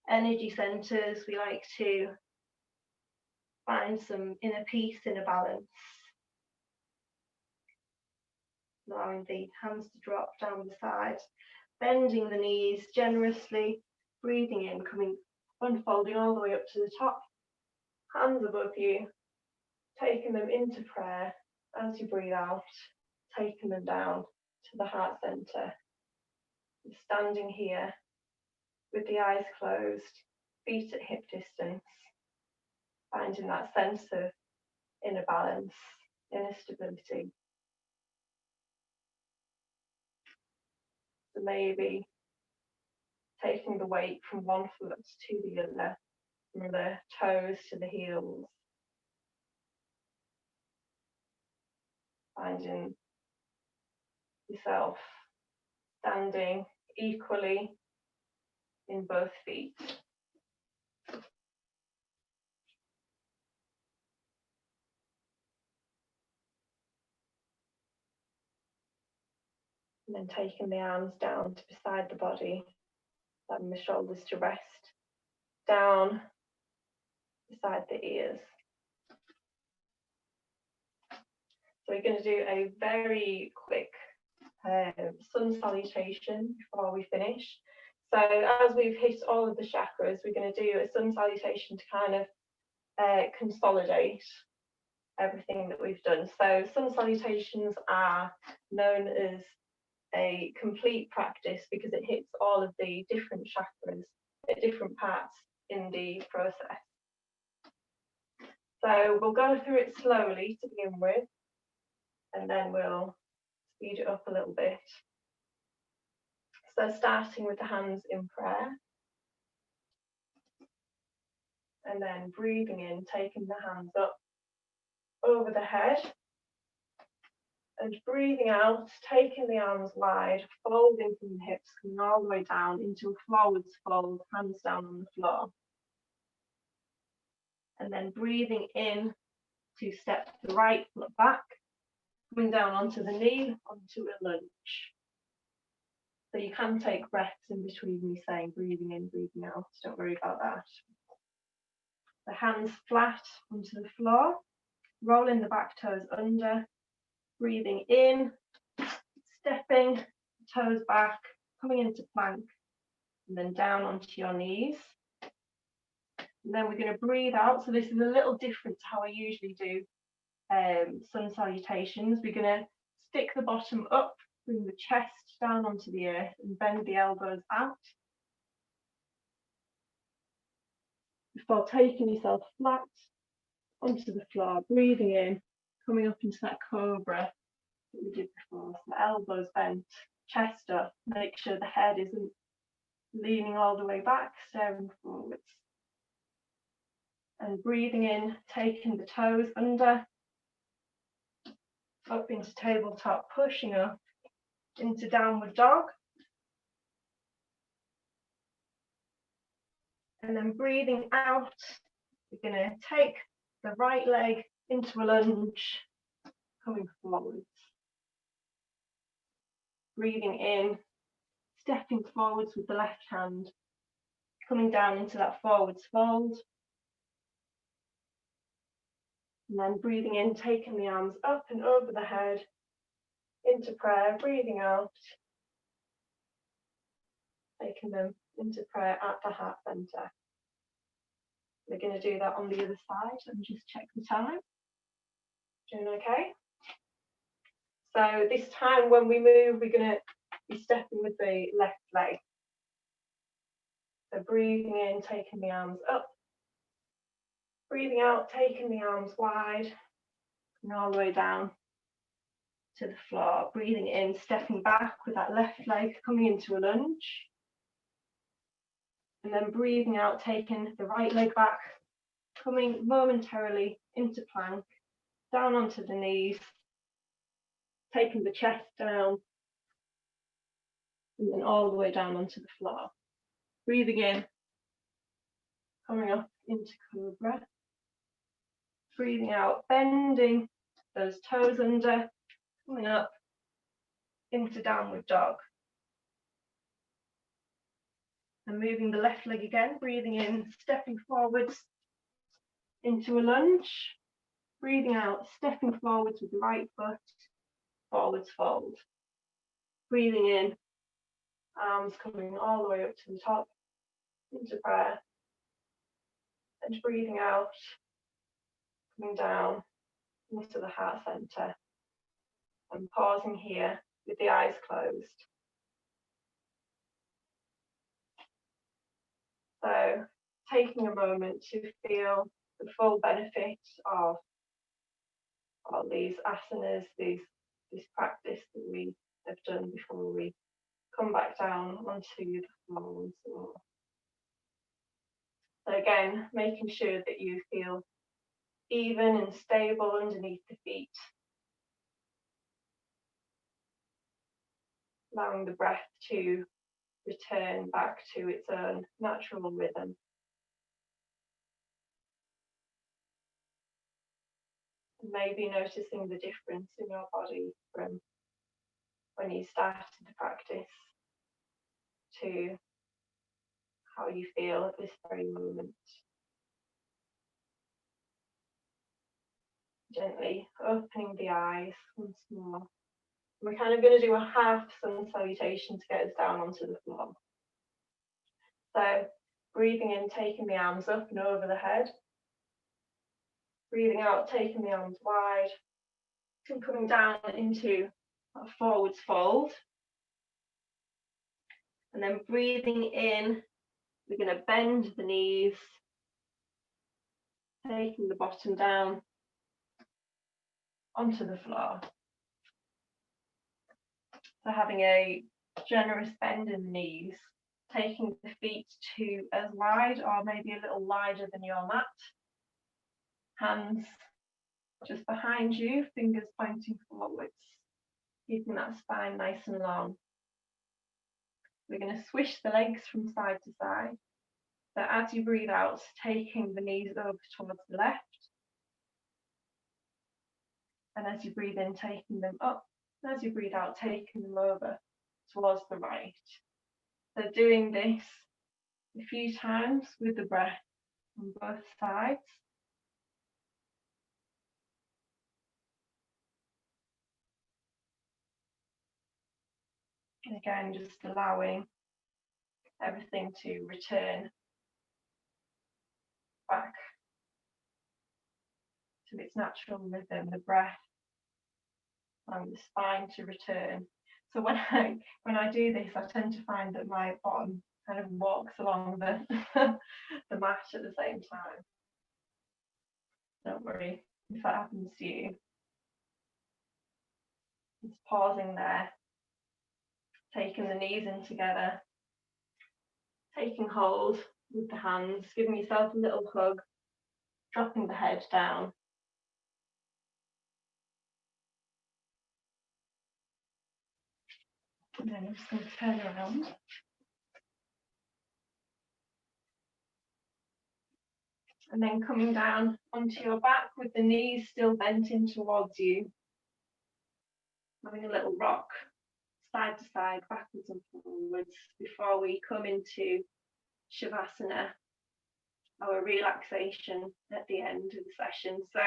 A: energy centers, we like to find some inner peace, inner balance. Allowing the hands to drop down the sides, bending the knees generously, breathing in, unfolding all the way up to the top, hands above you, taking them into prayer as you breathe out, taking them down to the heart center. Standing here with the eyes closed, feet at hip distance, finding that sense of inner balance, inner stability. So maybe taking the weight from one foot to the other, from the toes to the heels. Finding yourself standing equally in both feet. And then taking the arms down to beside the body, allowing the shoulders to rest down beside the ears. So we're going to do a very quick sun salutation before we finish. So as we've hit all of the chakras, we're going to do a sun salutation to kind of consolidate everything that we've done. So sun salutations are known as a complete practice because it hits all of the different chakras at different parts in the process. So we'll go through it slowly to begin with, and then we'll speed it up a little bit. So starting with the hands in prayer, and then breathing in, taking the hands up over the head, and breathing out, taking the arms wide, folding from the hips, coming all the way down into a forwards fold, hands down on the floor. And then breathing in to step the right foot back, coming down onto the knee, onto a lunge. So you can take breaths in between me saying breathing in, breathing out, don't worry about that. The hands flat onto the floor, rolling the back toes under, breathing in, stepping, toes back, coming into plank, and then down onto your knees. And then we're going to breathe out. So this is a little different to how I usually do sun salutations. We're going to stick the bottom up, bring the chest down onto the earth, and bend the elbows out. before taking yourself flat onto the floor, breathing in, coming up into that cobra that we did before. So elbows bent, chest up, make sure the head isn't leaning all the way back, staring forwards. And breathing in, taking the toes under, up into tabletop, pushing up into downward dog. And then breathing out, we're going to take the right leg into a lunge, coming forwards. Breathing in, stepping forwards with the left hand, coming down into that forwards fold. And then breathing in, taking the arms up and over the head into prayer, breathing out, taking them into prayer at the heart center. We're going to do that on the other side and just check the time. Doing okay? So this time when we move, we're going to be stepping with the left leg. So breathing in, taking the arms up. Breathing out, taking the arms wide and all the way down to the floor. Breathing in, stepping back with that left leg, coming into a lunge. And then breathing out, taking the right leg back, coming momentarily into plank, down onto the knees, taking the chest down, and then all the way down onto the floor. Breathing in, coming up into cobra. Breathing out, bending those toes under, coming up into downward dog. And moving the left leg again, breathing in, stepping forwards into a lunge. Breathing out, stepping forwards with the right foot, forwards fold. Breathing in, arms coming all the way up to the top, into prayer. And breathing out, coming down into the heart center. And pausing here with the eyes closed. So taking a moment to feel the full benefits of all these asanas, this practice that we have done before we come back down onto the floor once more. So again, making sure that you feel even and stable underneath the feet. Allowing the breath to return back to its own natural rhythm. Maybe noticing the difference in your body from when you started the practice to how you feel at this very moment. Gently opening the eyes once more. We're kind of going to do a half sun salutation to get us down onto the floor. So breathing in, taking the arms up and over the head. Breathing out, taking the arms wide and coming down into a forwards fold. And then breathing in, we're going to bend the knees, taking the bottom down onto the floor. So having a generous bend in the knees, taking the feet to as wide or maybe a little wider than your mat. Hands just behind you, fingers pointing forwards, keeping that spine nice and long. We're going to swish the legs from side to side. So as you breathe out, taking the knees over towards the left. And as you breathe in, taking them up. And as you breathe out, taking them over towards the right. So doing this a few times with the breath on both sides. And again, just allowing everything to return back to its natural rhythm, the breath and the spine to return. So when I do this, I tend to find that my bottom kind of walks along the the mat at the same time. Don't worry if that happens to you. Just pausing there, taking the knees in together, taking hold with the hands, giving yourself a little hug, dropping the head down. And then I'm just going to turn around. And then coming down onto your back with the knees still bent in towards you. Having a little rock side to side, backwards and forwards before we come into Shavasana, our relaxation at the end of the session. So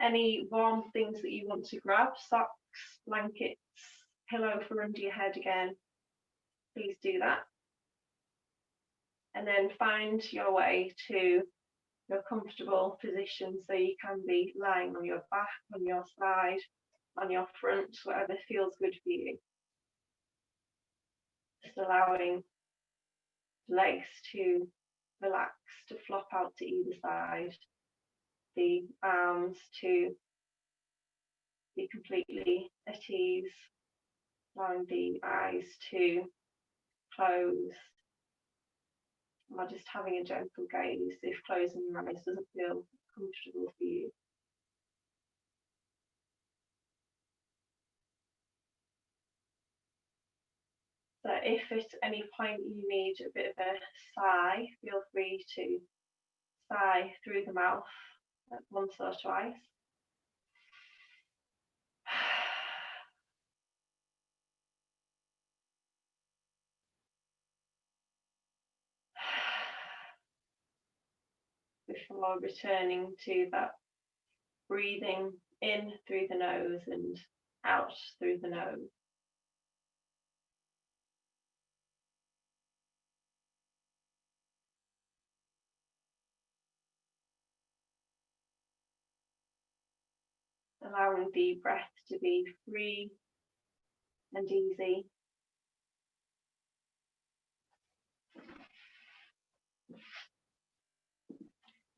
A: any warm things that you want to grab, socks, blankets, pillow for under your head again, please do that. And then find your way to your comfortable position, so you can be lying on your back, on your side, on your front, whatever feels good for you. Just allowing the legs to relax, to flop out to either side, the arms to be completely at ease, allowing the eyes to close, or just having a gentle gaze if closing your eyes doesn't feel comfortable for you. So if at any point you need a bit of a sigh, feel free to sigh through the mouth once or twice. Before returning to that breathing in through the nose and out through the nose. Allowing the breath to be free and easy.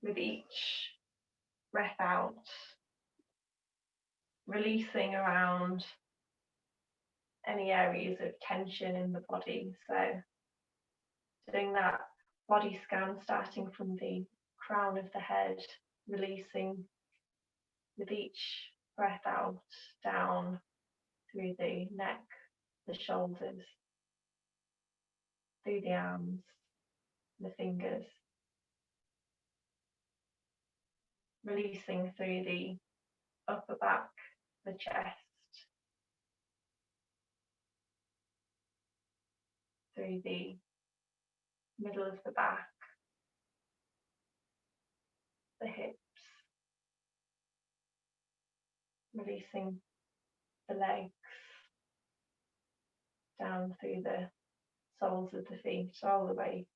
A: With each breath out, releasing around any areas of tension in the body. So doing that body scan starting from the crown of the head, releasing with each breath out down through the neck, the shoulders, through the arms, the fingers, releasing through the upper back, the chest, through the middle of the back, the hips, releasing the legs, down through the soles of the feet, all the way,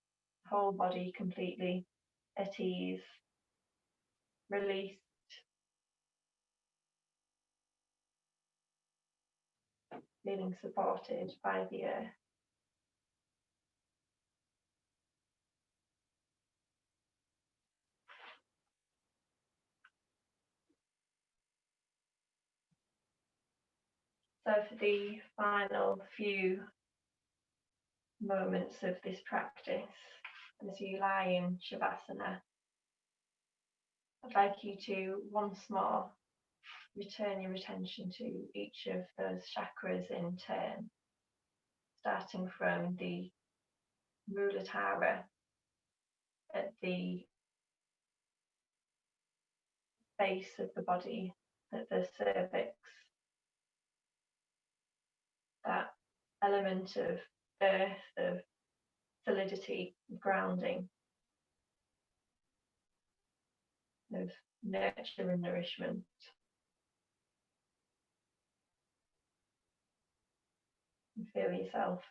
A: whole body completely at ease, released, feeling supported by the earth. So for the final few moments of this practice, as you lie in Shavasana, I'd like you to once more return your attention to each of those chakras in turn, starting from the Muladhara at the base of the body, at the cervix, that element of earth, of solidity, grounding, of nurture and nourishment. And feel yourself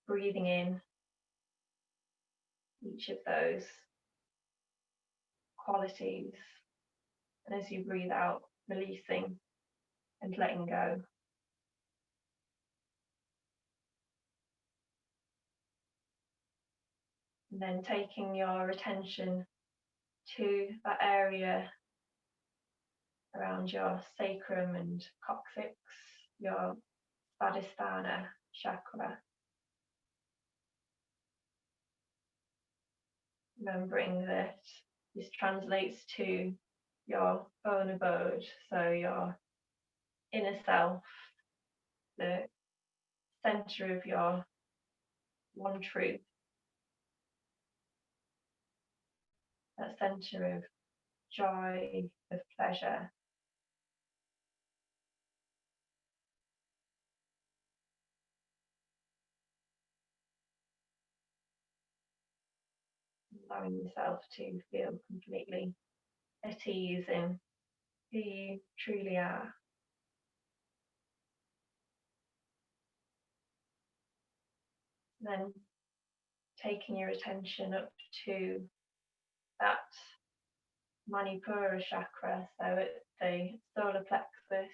A: breathing in each of those qualities, and as you breathe out, releasing and letting go. And then taking your attention to that area around your sacrum and coccyx, your Svadhisthana chakra. Remembering that this translates to your own abode, so your inner self, the center of your one truth, that center of joy, of pleasure. Allowing yourself to feel completely at ease in who you truly are. Then taking your attention up to that Manipura chakra, so it's the solar plexus,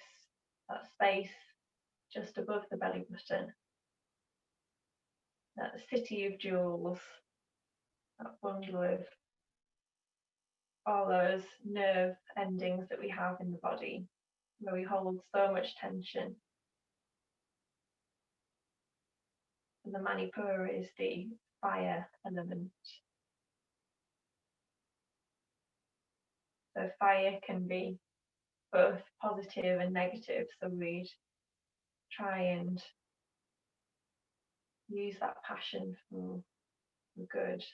A: that space just above the belly button, that city of jewels, that bundle of all those nerve endings that we have in the body, where we hold so much tension. And the Manipura is the fire element. So fire can be both positive and negative, so we'd try and use that passion for good.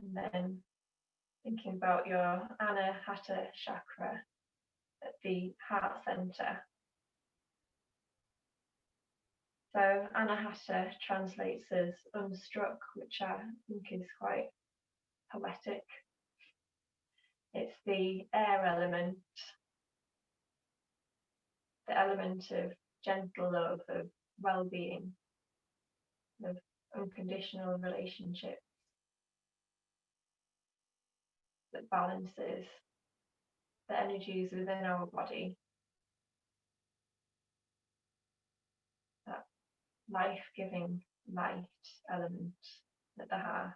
A: And then thinking about your Anahata chakra at the heart center. So Anahata translates as unstruck, which I think is quite poetic. It's the air element, the element of gentle love, of well-being, of unconditional relationships that balances the energies within our body, that life-giving light element at the heart.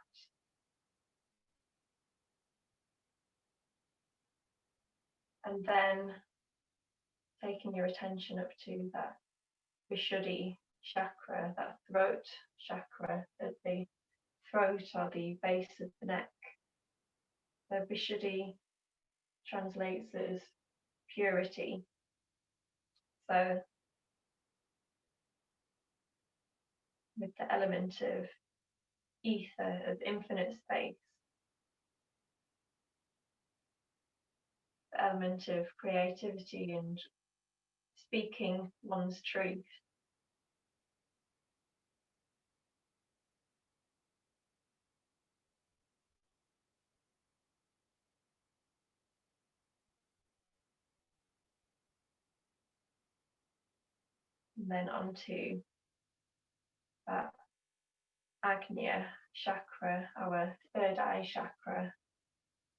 A: And then taking your attention up to that Vishuddhi chakra, that throat chakra at the throat or the base of the neck. The Vishuddhi translates as purity. So with the element of ether, of infinite space, the element of creativity and speaking one's truth. And then onto that Agnya chakra, our third eye chakra,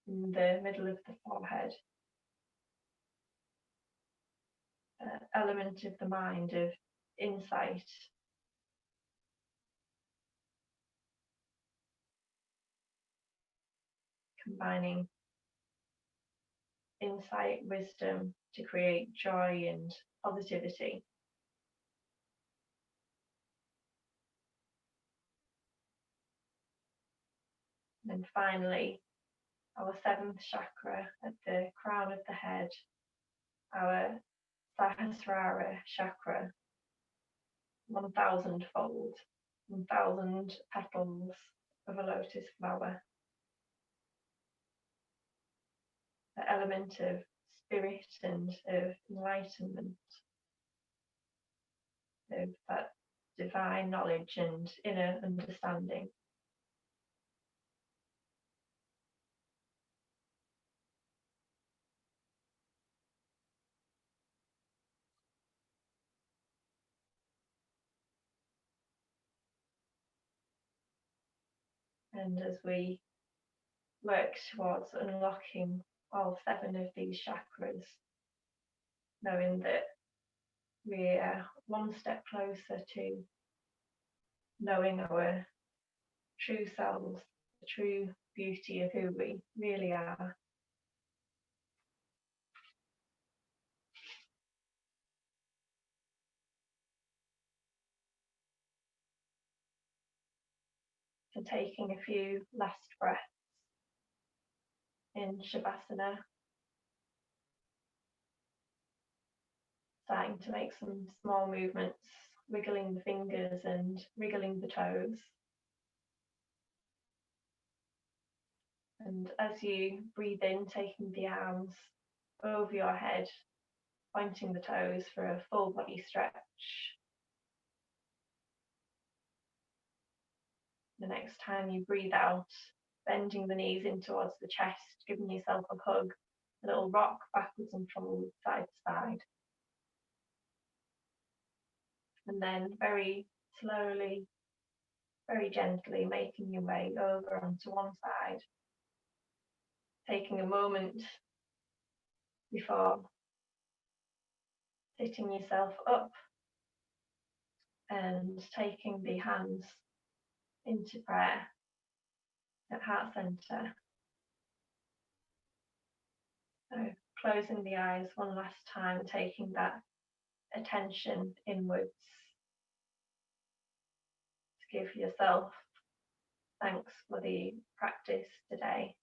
A: in the middle of the forehead. Element of the mind, of insight. Combining insight, wisdom to create joy and positivity. And finally, our seventh chakra at the crown of the head, our Sahasrara chakra, 1,000-fold, 1,000 petals of a lotus flower. The element of spirit and of enlightenment, of that divine knowledge and inner understanding. And as we work towards unlocking all 7 of these chakras, knowing that we're one step closer to knowing our true selves, the true beauty of who we really are. So taking a few last breaths in Shavasana, starting to make some small movements, wiggling the fingers and wriggling the toes. And as you breathe in, taking the arms over your head, pointing the toes for a full body stretch. The next time you breathe out, bending the knees in towards the chest, giving yourself a hug, a little rock backwards and forwards, side to side. And then very slowly, very gently making your way over onto one side, taking a moment before sitting yourself up and taking the hands into prayer at heart center. So closing the eyes one last time, taking that attention inwards to give yourself thanks for the practice today.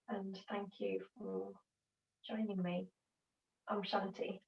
A: And thank you for joining me. Om Shanti.